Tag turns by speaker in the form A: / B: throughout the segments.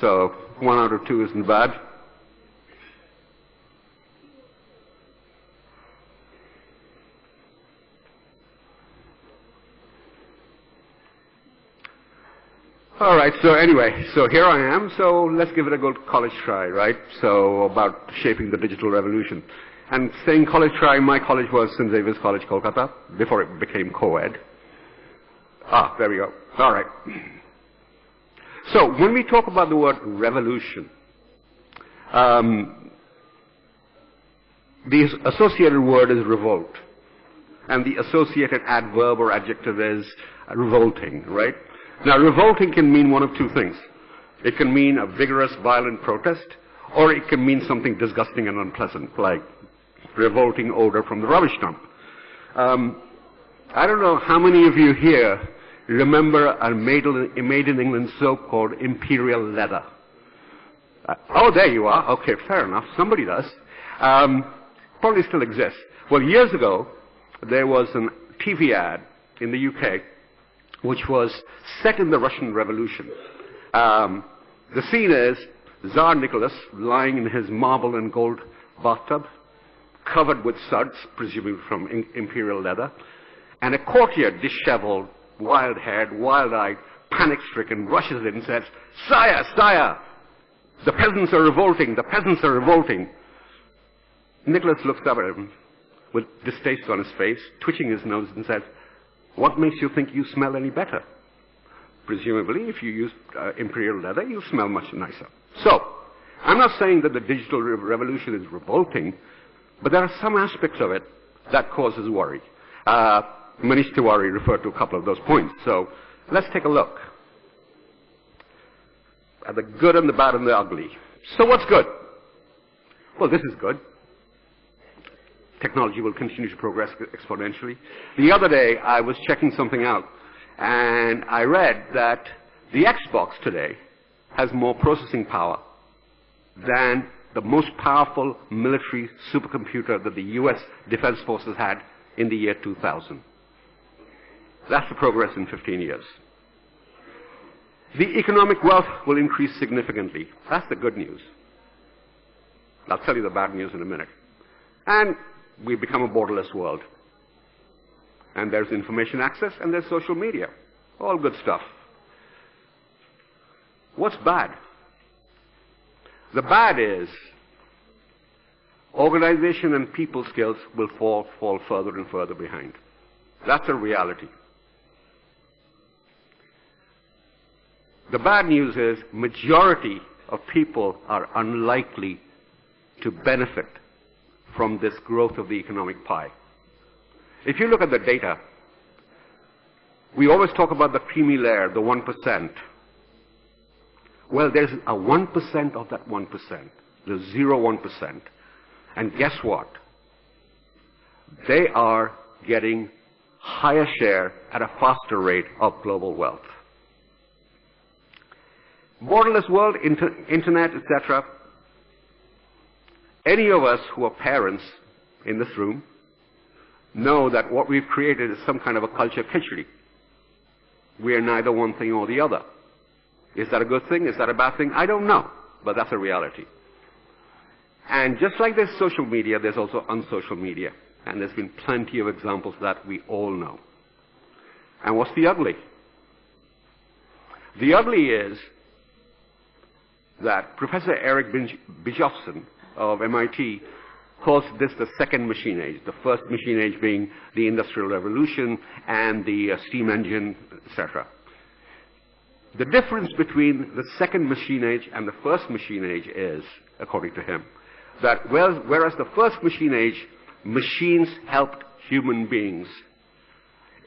A: So 1 out of 2 isn't bad. All right, so anyway, so here I am, so let's give it a good college try, right? So about shaping the digital revolution. And saying college try, my college was St. Xavier's College, Calcutta, before it became co-ed. Ah, there we go. All right. So when we talk about the word revolution, the associated word is revolt. And the associated adverb or adjective is revolting, right? Now, revolting can mean one of two things. It can mean a vigorous, violent protest, or it can mean something disgusting and unpleasant, like revolting odor from the rubbish dump. I don't know how many of you here remember a made in England soap called Imperial Leather. Oh, there you are. Okay, fair enough. Somebody does. Probably still exists. Well, years ago, there was a TV ad in the UK which was set in the Russian Revolution. The scene is Tsar Nicholas lying in his marble and gold bathtub, covered with suds, presumably from imperial leather, and a courtier, disheveled, wild-haired, wild-eyed, panic-stricken, rushes in and says, "Sire, sire, the peasants are revolting, the peasants are revolting." Nicholas looks up at him with distaste on his face, twitching his nose, and says, "What makes you think you smell any better?" Presumably, if you use imperial leather, you'll smell much nicer. So, I'm not saying that the digital revolution is revolting, but there are some aspects of it that causes worry. Manish Tiwari referred to a couple of those points. So, let's take a look at the good and the bad and the ugly. So what's good? Well, this is good. Technology will continue to progress exponentially. The other day, I was checking something out, and I read that the Xbox today has more processing power than the most powerful military supercomputer that the U.S. Defense Forces had in the year 2000. That's the progress in 15 years. The economic wealth will increase significantly. That's the good news. I'll tell you the bad news in a minute. And we've become a borderless world. And there's information access and there's social media. All good stuff. What's bad? The bad is organization and people skills will fall further and further behind. That's a reality. The bad news is majority of people are unlikely to benefit from this growth of the economic pie. If you look at the data, we always talk about the creamy layer, the 1%. Well, there's a 1% of that 1%, the 0.1%. And guess what? They are getting higher share at a faster rate of global wealth. Borderless world, internet, etc. Any of us who are parents in this room know that what we've created is some kind of a culture khichdi. We are neither one thing or the other. Is that a good thing? Is that a bad thing? I don't know, but that's a reality. And just like there's social media, there's also unsocial media. And there's been plenty of examples that we all know. And what's the ugly? The ugly is that Professor Eric Bijofson of MIT calls this the second machine age, the first machine age being the Industrial Revolution and the steam engine, etc. The difference between the second machine age and the first machine age is, according to him, that whereas the first machine age, machines helped human beings,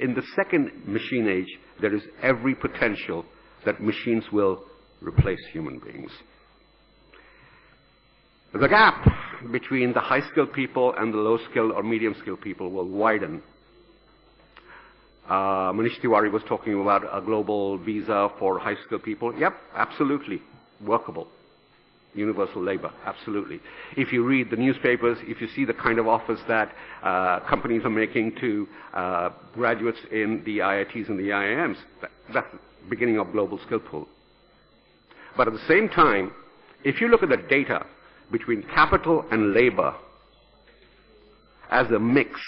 A: in the second machine age, there is every potential that machines will replace human beings. The gap between the high-skilled people and the low-skilled or medium-skilled people will widen. Manish Tiwari was talking about a global visa for high-skilled people. Yep, absolutely. Workable. Universal labor, absolutely. If you read the newspapers, if you see the kind of offers that companies are making to graduates in the IITs and the IIMs, that's the beginning of global skill pool. But at the same time, if you look at the data between capital and labor as a mix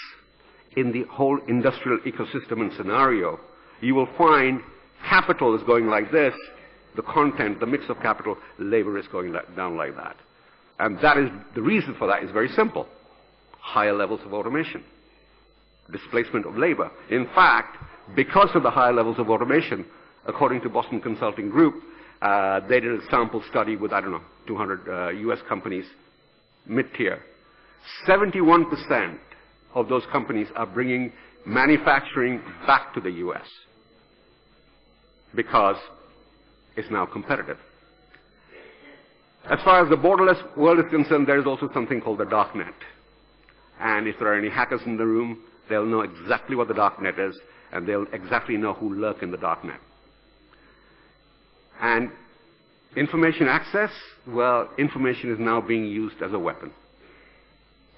A: in the whole industrial ecosystem and scenario, you will find capital is going like this, the content, the mix of capital, labor is going down like that. And that is, the reason for that is very simple. Higher levels of automation, displacement of labor. In fact, because of the higher levels of automation, according to Boston Consulting Group, they did a sample study with, 200 US companies, mid-tier. 71% of those companies are bringing manufacturing back to the US because it's now competitive. As far as the borderless world is concerned, there is also something called the darknet. And if there are any hackers in the room, they'll know exactly what the darknet is, and they'll exactly know who lurk in the darknet. And information access, well, information is now being used as a weapon.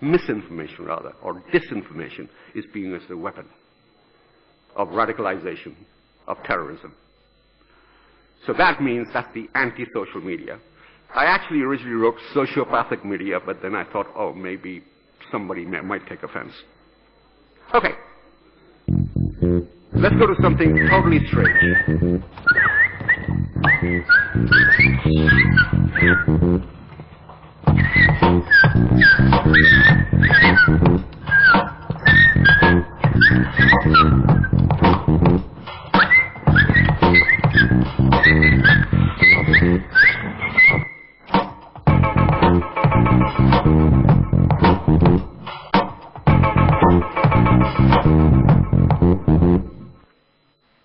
A: Misinformation, rather, or disinformation is being used as a weapon of radicalization, of terrorism. So that means that's the anti-social media. I actually originally wrote sociopathic media, but then I thought, oh, maybe somebody might take offense. Okay. Let's go to something totally strange.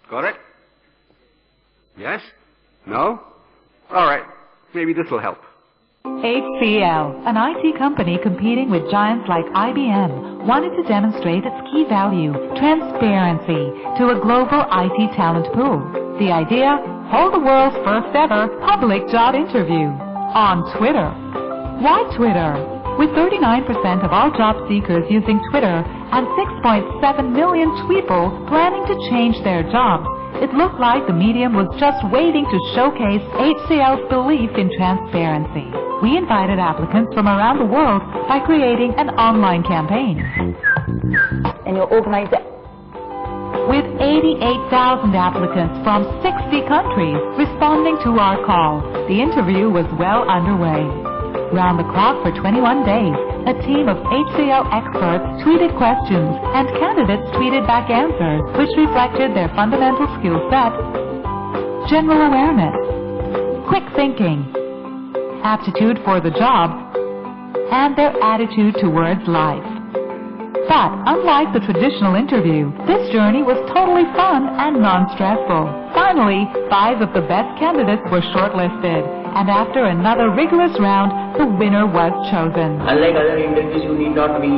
A: Got it? Yes? No? All right. Maybe this will help.
B: HCL, an IT company competing with giants like IBM, wanted to demonstrate its key value, transparency, to a global IT talent pool. The idea? Hold the world's first ever public job interview on Twitter. Why Twitter? With 39% of all job seekers using Twitter and 6.7 million people planning to change their jobs, it looked like the medium was just waiting to showcase HCL's belief in transparency. We invited applicants from around the world by creating an online campaign.
C: And you'll organize it.
B: With 88,000 applicants from 60 countries responding to our call, the interview was well underway. Round the clock for 21 days, a team of HCL experts tweeted questions and candidates tweeted back answers which reflected their fundamental skill set, general awareness, quick thinking, aptitude for the job, and their attitude towards life. But unlike the traditional interview, this journey was totally fun and non-stressful. Finally, 5 of the best candidates were shortlisted, and after another rigorous round, the winner was chosen.
D: Unlike other interviews, you need not be,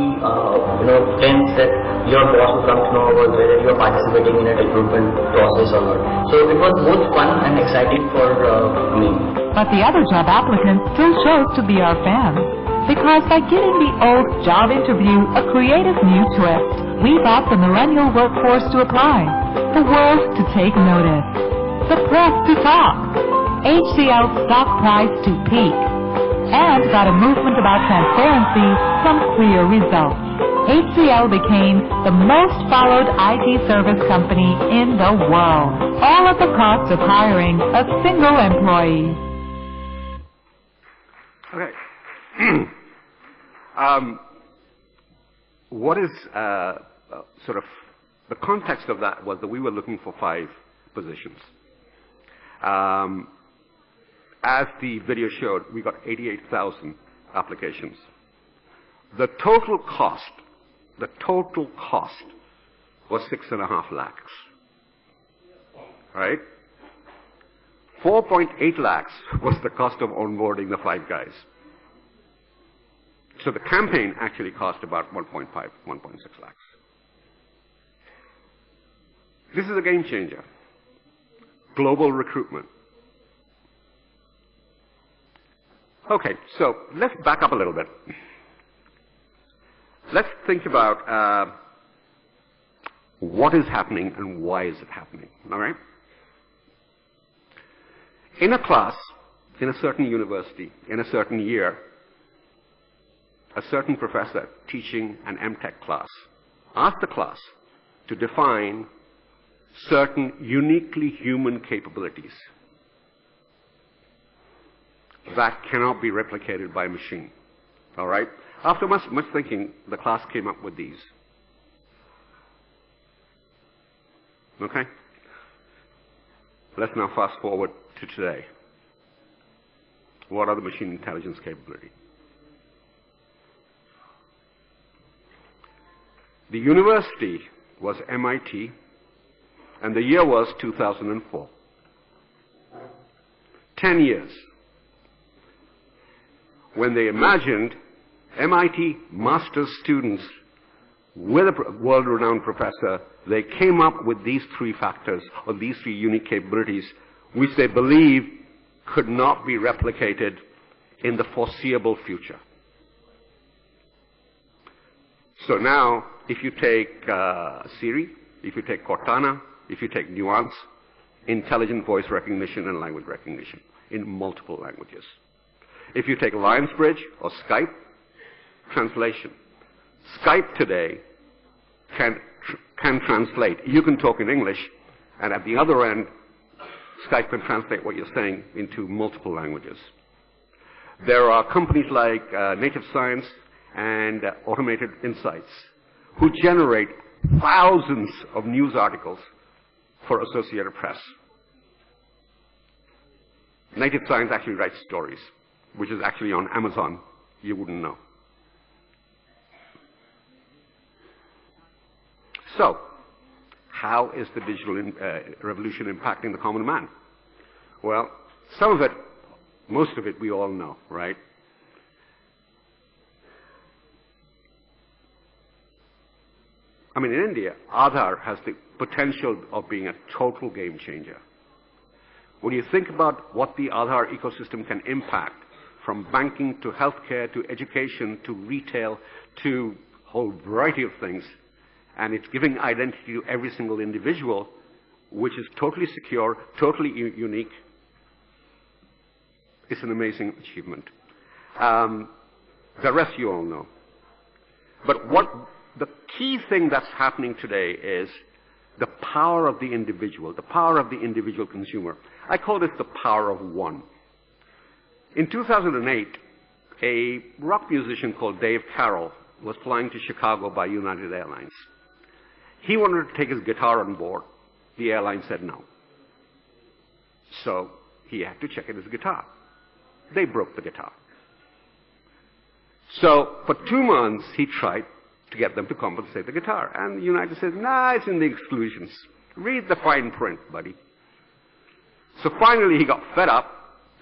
D: tense that your boss will come to know about whether you are participating in a recruitment process or not. So it was both fun and exciting for me.
B: But the other job applicants still chose to be our fans. Because by giving the old job interview a creative new twist, we got the millennial workforce to apply, the world to take notice, the press to talk, HCL stock price to peak, and got a movement about transparency, some clear results. HCL became the most followed IT service company in the world, all at the cost of hiring a single employee.
A: Okay. What is sort of the context of that was that we were looking for 5 positions. As the video showed, we got 88,000 applications. The total cost was 6.5 lakhs. Right? 4.8 lakhs was the cost of onboarding the 5 guys. So the campaign actually cost about 1.5, 1.6 lakhs. This is a game changer. Global recruitment. Okay, so let's back up a little bit. Let's think about what is happening and why is it happening, all right? In a class, in a certain university, in a certain year, a certain professor teaching an MTech class asked the class to define certain uniquely human capabilities that cannot be replicated by a machine. All right? After much thinking, the class came up with these. Okay? Let's now fast forward to today. What are the machine intelligence capabilities? The university was MIT, and the year was 2004. 10 years. When they imagined MIT master's students with a world-renowned professor, they came up with these three factors, or these three unique capabilities, which they believe could not be replicated in the foreseeable future. So now, if you take Siri, if you take Cortana, if you take Nuance, intelligent voice recognition and language recognition in multiple languages. If you take Lionsbridge or Skype, translation. Skype today can translate. You can talk in English, and at the other end, Skype can translate what you're saying into multiple languages. There are companies like Native Science and Automated Insights who generate thousands of news articles for Associated Press. Native Science actually writes stories, which is actually on Amazon. You wouldn't know. So, how is the digital revolution impacting the common man? Well, some of it, most of it we all know, right? I mean, in India, Aadhaar has the potential of being a total game changer. When you think about what the Aadhaar ecosystem can impact, from banking to healthcare to education to retail to a whole variety of things, and it's giving identity to every single individual, which is totally secure, totally unique. It's an amazing achievement. The rest you all know. But what the key thing that's happening today is the power of the individual, the power of the individual consumer. I call this the power of one. In 2008, a rock musician called Dave Carroll was flying to Chicago by United Airlines. He wanted to take his guitar on board. The airline said no. So he had to check in his guitar. They broke the guitar. So for 2 months, he tried to get them to compensate the guitar. And United said, nah, it's in the exclusions. Read the fine print, buddy. So finally, he got fed up,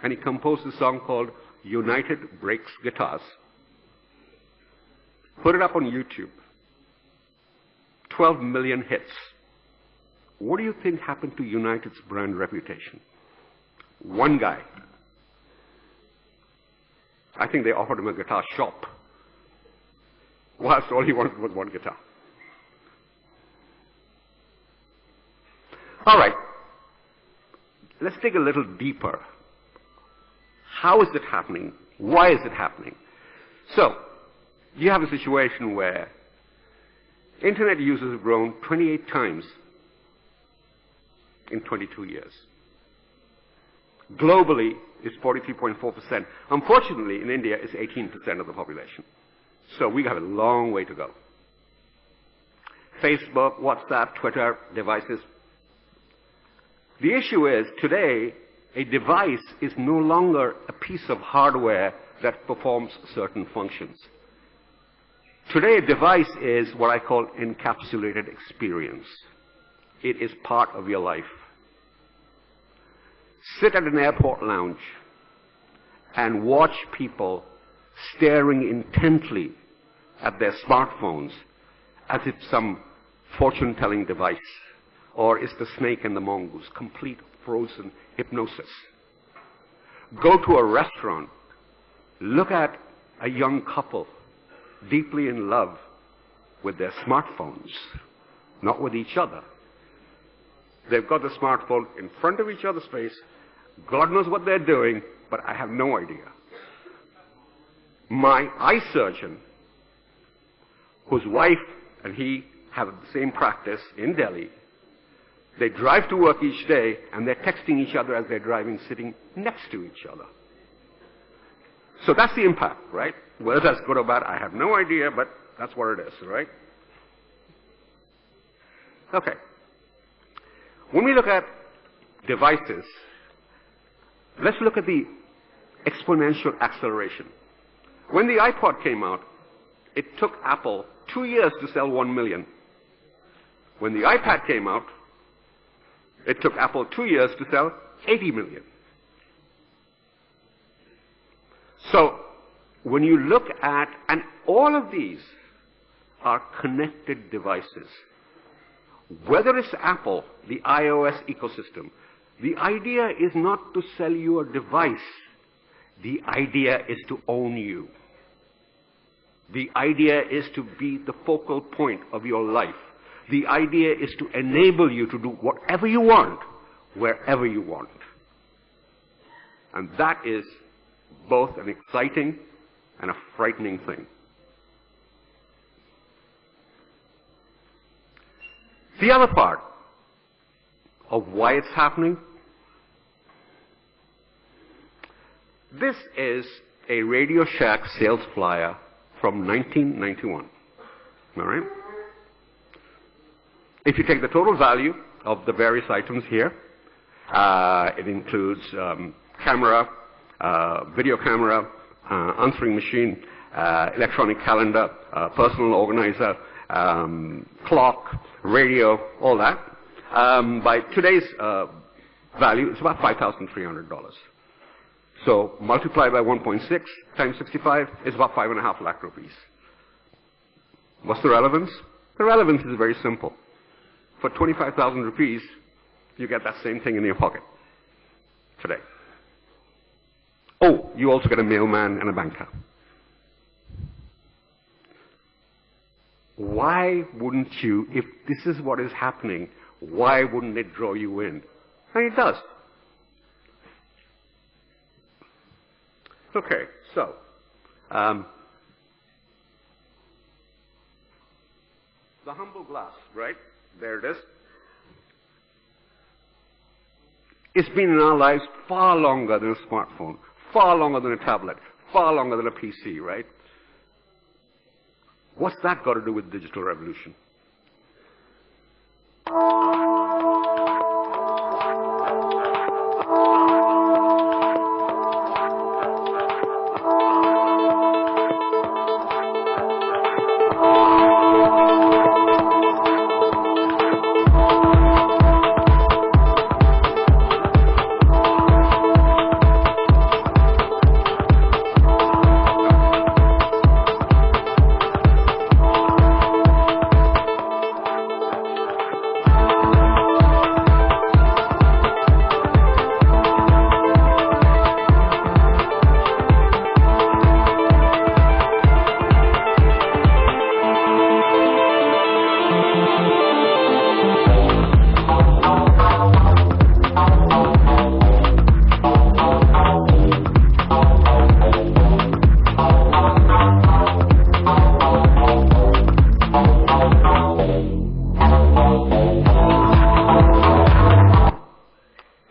A: and he composed a song called United Breaks Guitars. Put it up on YouTube. 12 million hits. What do you think happened to United's brand reputation? One guy. I think they offered him a guitar shop, whilst all he wanted was one guitar. All right. Let's dig a little deeper. How is it happening? Why is it happening? So, you have a situation where Internet users have grown 28 times in 22 years. Globally, it's 43.4%. Unfortunately, in India, it's 18% of the population. So we have a long way to go. Facebook, WhatsApp, Twitter, devices. The issue is, today, a device is no longer a piece of hardware that performs certain functions. Today, a device is what I call encapsulated experience. It is part of your life. Sit at an airport lounge and watch people staring intently at their smartphones as if some fortune-telling device, or is the snake and the mongoose, complete frozen hypnosis. Go to a restaurant, look at a young couple deeply in love with their smartphones, not with each other. They've got the smartphone in front of each other's face, God knows what they're doing, but I have no idea. My eye surgeon, whose wife and he have the same practice in Delhi, they drive to work each day and they're texting each other as they're driving, sitting next to each other. So that's the impact, right? Whether that's good or bad, I have no idea, but that's what it is, right? Okay. When we look at devices, let's look at the exponential acceleration. When the iPod came out, it took Apple 2 years to sell 1 million. When the iPad came out, it took Apple 2 years to sell 80 million. So, when you look at, and all of these are connected devices. Whether it's Apple, the iOS ecosystem, the idea is not to sell you a device. The idea is to own you. The idea is to be the focal point of your life. The idea is to enable you to do whatever you want, wherever you want. And that is both an exciting and a frightening thing. The other part of why it's happening, this is a Radio Shack sales flyer from 1991. All right? If you take the total value of the various items here, it includes camera, video camera, answering machine, electronic calendar, personal organizer, clock, radio, all that. By today's value, it's about $5,300. So multiply by 1.6 times 65 is about 5.5 lakh rupees. What's the relevance? The relevance is very simple. For 25,000 rupees, you get that same thing in your pocket today. Oh, you also get a mailman and a banker. Why wouldn't you, if this is what is happening, why wouldn't it draw you in? And it does. Okay, so, the humble glass, right? There it is. It's been in our lives far longer than a smartphone, far longer than a tablet, far longer than a PC, right? What's that got to do with digital revolution?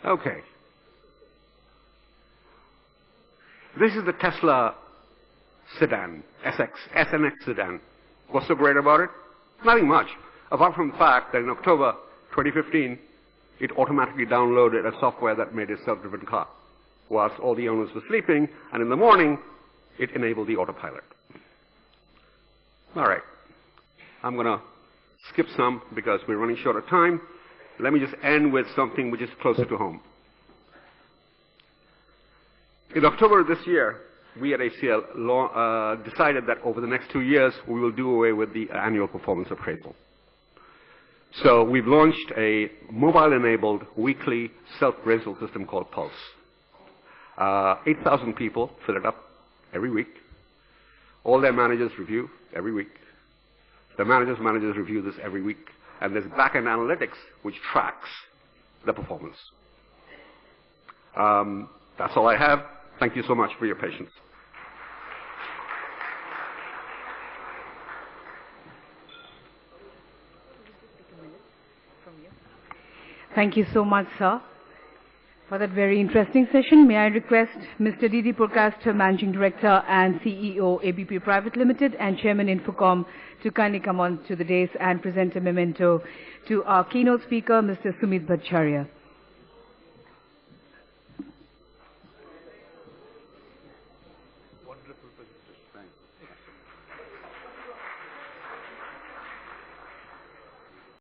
A: Okay. This is the Tesla sedan, SNX sedan. What's so great about it? Nothing much, apart from the fact that in October 2015, it automatically downloaded a software that made a self-driven car, whilst all the owners were sleeping, and in the morning, it enabled the autopilot. All right. I'm going to skip some because we're running short of time. Let me just end with something which is closer to home. In October of this year, we at HCL decided that over the next 2 years, we will do away with the annual performance appraisal. So we've launched a mobile-enabled weekly self-appraisal system called Pulse. 8,000 people fill it up every week. All their managers review every week. The managers review this every week. And there's back-end analytics which tracks the performance. That's all I have. Thank you so much for your patience.
E: Thank you so much, sir, for that very interesting session. May I request Mr. D.D. Purkast, Managing Director and CEO, ABP Private Limited, and Chairman, Infocom, to kindly come on to the dais and present a memento to our keynote speaker, Mr. Sumit Bhattacharya.